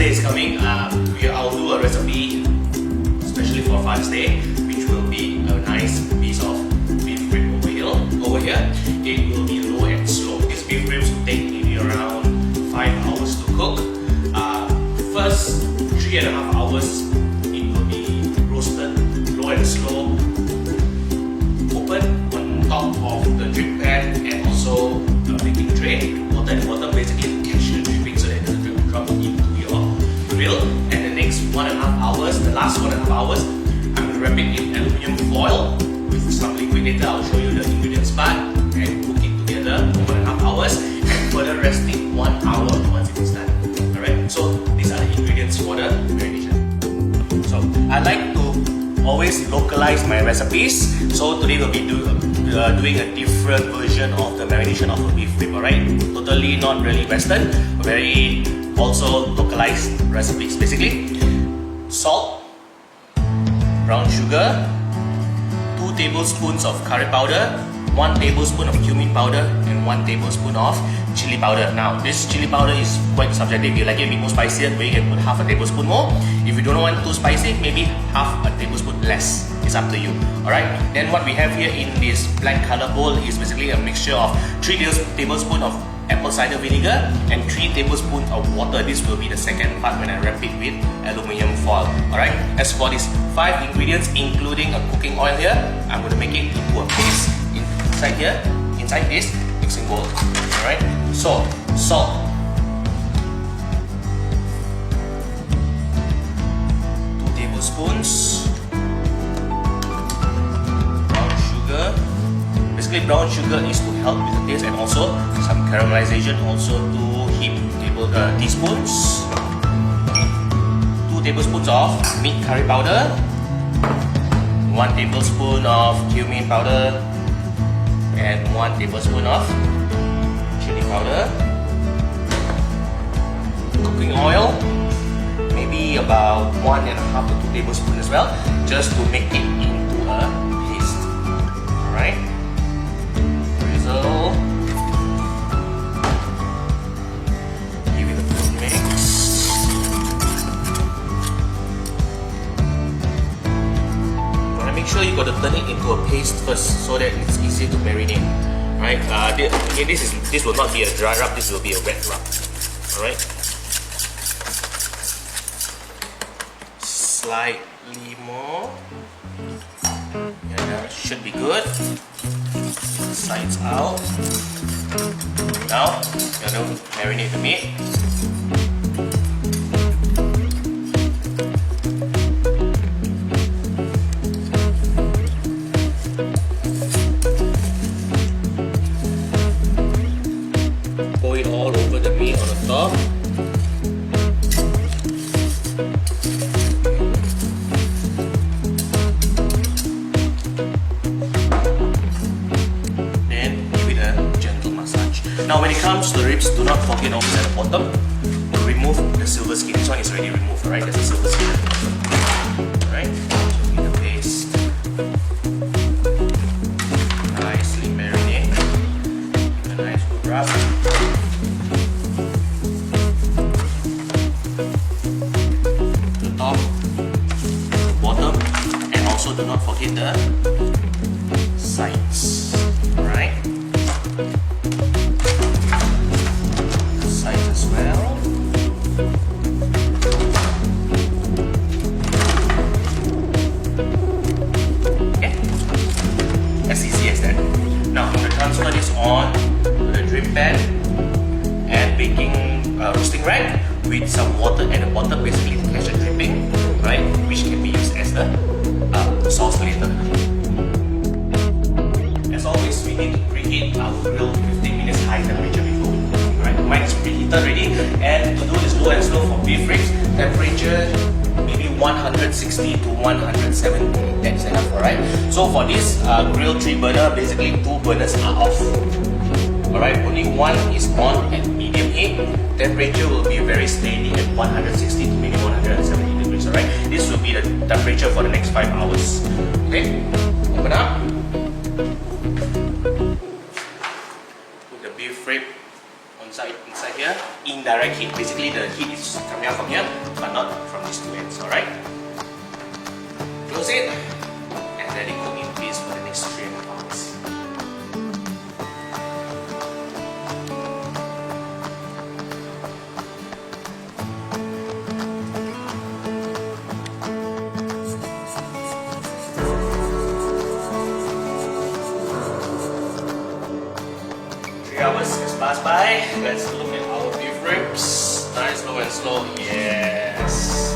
Day is coming. I'll do a recipe especially for Father's Day, which will be a nice piece of beef rib over here. It will be low and slow. These beef ribs will take maybe around 5 hours to cook. First 3.5 hours it will be roasted low and slow, open on top of the drip pan and also the baking tray. Water at the bottom basically to catch the dripping so that it doesn't drop into your grill. And the next 1.5 hours, the last 1.5 hours, I'm going to wrap it in aluminium foil with some liquid. Later I'll show you the ingredients part and cook it together for 1.5 hours and further rest it 1 hour once it is done. Alright, so these are the ingredients for the marination. So I like to always localize my recipes. So today we'll be doing a different version of the marination of a beef rib. Alright, totally not really Western, very also localized recipes. Basically, salt, brown sugar, 2 tablespoons of curry powder, 1 tablespoon of cumin powder, and 1 tablespoon of chili powder. Now, this chili powder is quite subjective. If you like it a bit more spicier, maybe you can put half a tablespoon more. If you don't want too spicy, maybe half a tablespoon less. It's up to you. Alright, then what we have here in this black color bowl is basically a mixture of 3 tablespoons of apple cider vinegar and 3 tablespoons of water. This will be the second part when I wrap it with aluminium foil. Alright, as for these 5 ingredients, including a cooking oil here, I'm going to make it into a paste inside here, inside this mixing bowl. Alright, so salt, 2 tablespoons, brown sugar. Basically, brown sugar is to help with the taste and also some caramelization, also 2 teaspoons, 2 tablespoons of meat curry powder, 1 tablespoon of cumin powder, and 1 tablespoon of chili powder. Cooking oil, maybe about 1.5 to 2 tablespoons as well, just to make it into a paste. Alright, drizzle, give it a good mix. Make sure you got to turn it into a paste first so that it's easier to marinate. Right? This will not be a dry rub, this will be a wet rub. Alright? Slightly more. Yeah, should be good. Sides out. Now, you're going to marinate the meat. All over the meat on the top. Then give it a gentle massage. Now when it comes to the ribs, do not forget also at the bottom, remove the silver skin. This one is already removed, right? There's a silver skin at the bottom. Alright, so give the paste. Nicely marinate. Give it a nice good rub. Do not forget the sides. Alright? The sides as well. Okay. As easy as that. Now I'm going to transfer this on to the drip pan and baking roasting rack with some water at the bottom, basically to catch the dripping, right? Which can be used as the sauce later. As always, we need to preheat our grill 15 minutes high temperature before we cook. Right? Mine is preheated already, and to do this low and slow for beef ribs, temperature maybe 160 to 170. That's enough, alright? So for this grill 3 burner, basically 2 burners are off. Alright, only one is on at medium heat. Temperature will be very steady at 160 to maybe 170 degrees. Alright, this will be the temperature for the next 5 hours. Okay, open up. Put the beef rib inside here, indirect direct heat. Basically, the heat is coming out from here, but not from these two ends. Alright? Close it, and let it cook in peace for the next 3.5 hours. Hours has passed by. Let's look at our beef ribs. Nice, slow and slow. Yes.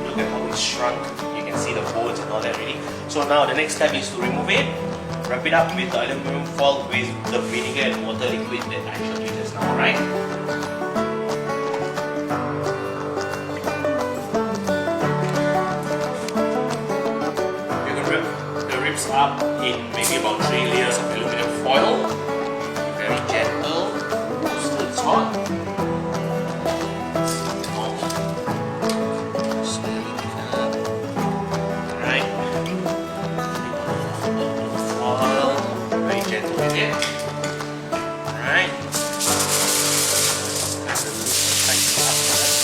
Look at how it's shrunk. You can see the bones and all that already. So now the next step is to remove it. Wrap it up with the aluminum foil with the vinegar and water liquid that I showed you just now, right? You can wrap the ribs up in maybe about 3 layers of aluminum foil. Very gentle. Still it's hot. Stirring it up. Alright. Foil. Very gentle with it. Alright. Tighten it up first.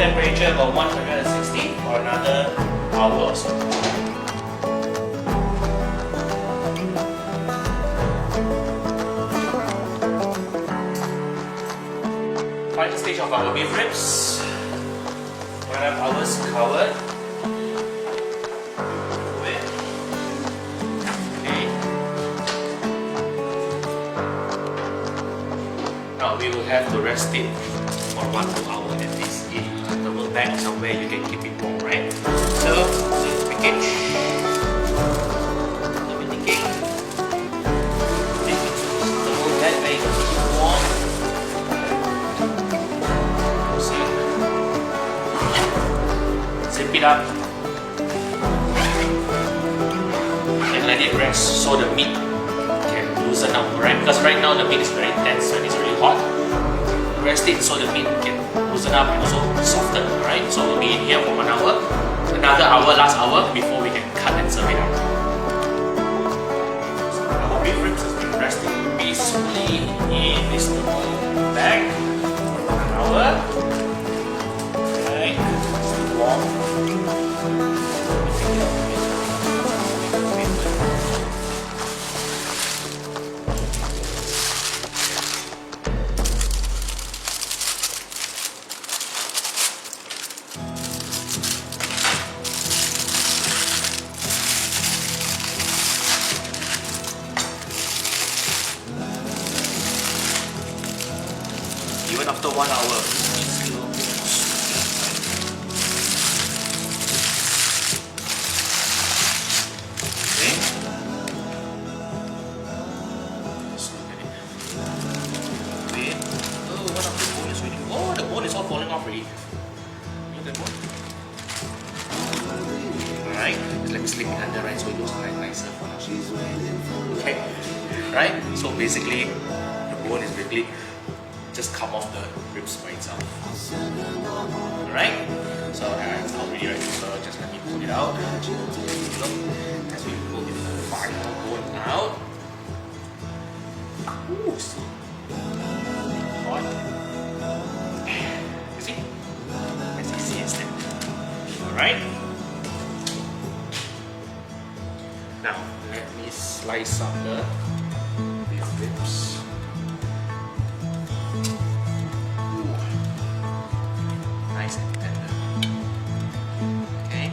Temperature about 160 for another hour or so. Final stage of our beef ribs. 1.5 hours covered. Okay. Now we will have to rest it for 1 to 2 hours at least in a thermal bag somewhere you can keep it warm, right? So, this is the package. Everything. This is the thermal bag where you can keep it warm. Zip it up and let it rest so the meat can loosen up, right? Because right now the meat is very tense when it's really hot. Rest it so the meat can loosen up and also soften, right? So we'll be in here for 1 hour, another hour, last hour, before we can cut and serve it out. So our beef ribs has been resting peacefully in this thermal bag for 1 hour. Right, still warm. Even after 1 hour, it's still okay. Let's look at it. Wait. Oh, one of the bone is already. Oh, the bone is all falling off already. Look at the bone. Alright, let me slip it under, right, so it looks nicer for now. Okay, right? So basically, the bone is basically just come off the ribs by itself. Alright? So it's already ready, so just let me pull it out. Look, as we pull the final bone out. Ooh, see? Hot. You see? As easy as that. Alright? Now, let me slice up the beef ribs. Nice and tender. Okay.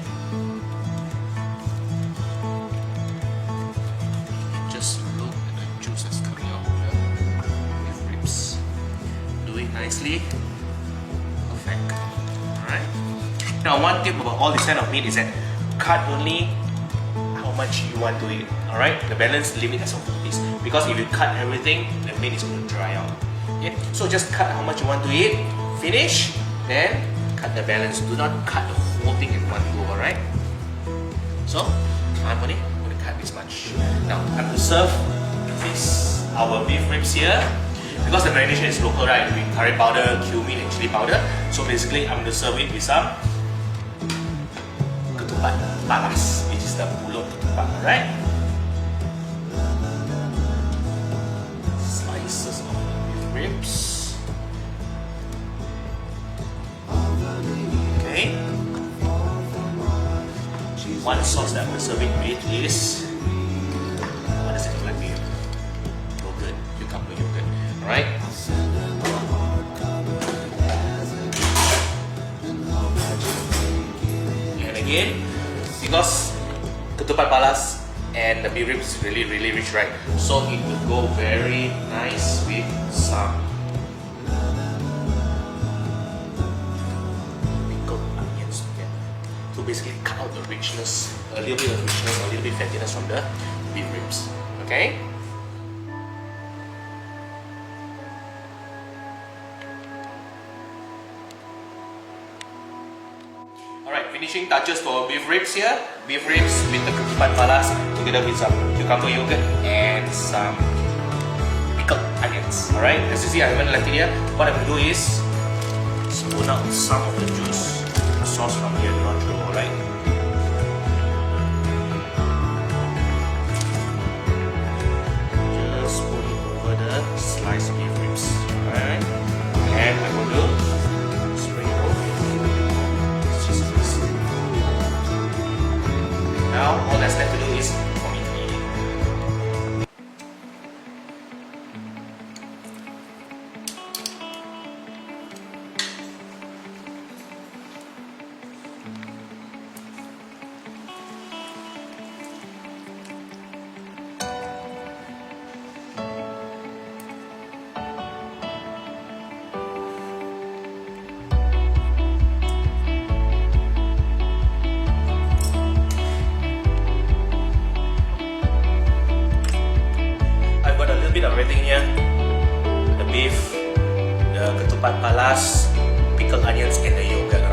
nicely. Perfect. Alright. Now one tip about all this kind of meat is that cut only how much you want to eat. Alright? The balance leave it as a whole piece. Because if you cut everything, the meat is going to dry out. Okay? So just cut how much you want to eat, finish, then cut the balance. Do not cut the whole thing in one go, alright? So, I'm going to cut this much. Now, I'm going to serve this, our beef ribs here. Because the marination is local, right? With curry powder, cumin and chili powder. So basically, I'm going to serve it with some ketupat palas, which is the pulut ketupat, alright? Slices of beef ribs. Okay. One sauce that I'm going to serve it with is, what does it look like here? Yogurt, cucumber yogurt, alright? And again, because ketupat palas and the beef ribs is really rich, right? So it will go very nice with some pickled onions together. To basically cut out the richness, a little bit of richness, a little bit fattiness from the beef ribs. Okay? Alright, finishing touches for beef ribs here. Beef ribs with the ketupat palas together with some cucumber yogurt and some pickled onions. Alright, as you see, I haven't left it here. What I'm going to do is spoon out some of the juice, the sauce from here, do not throw, alright? Just put it over the sliced beef ribs. Alright, and I'm going to spring it over. Now, all that's left to do is for me to eat it. Bit of everything here, the beef, the ketupat palas, pickled onions and the yogurt.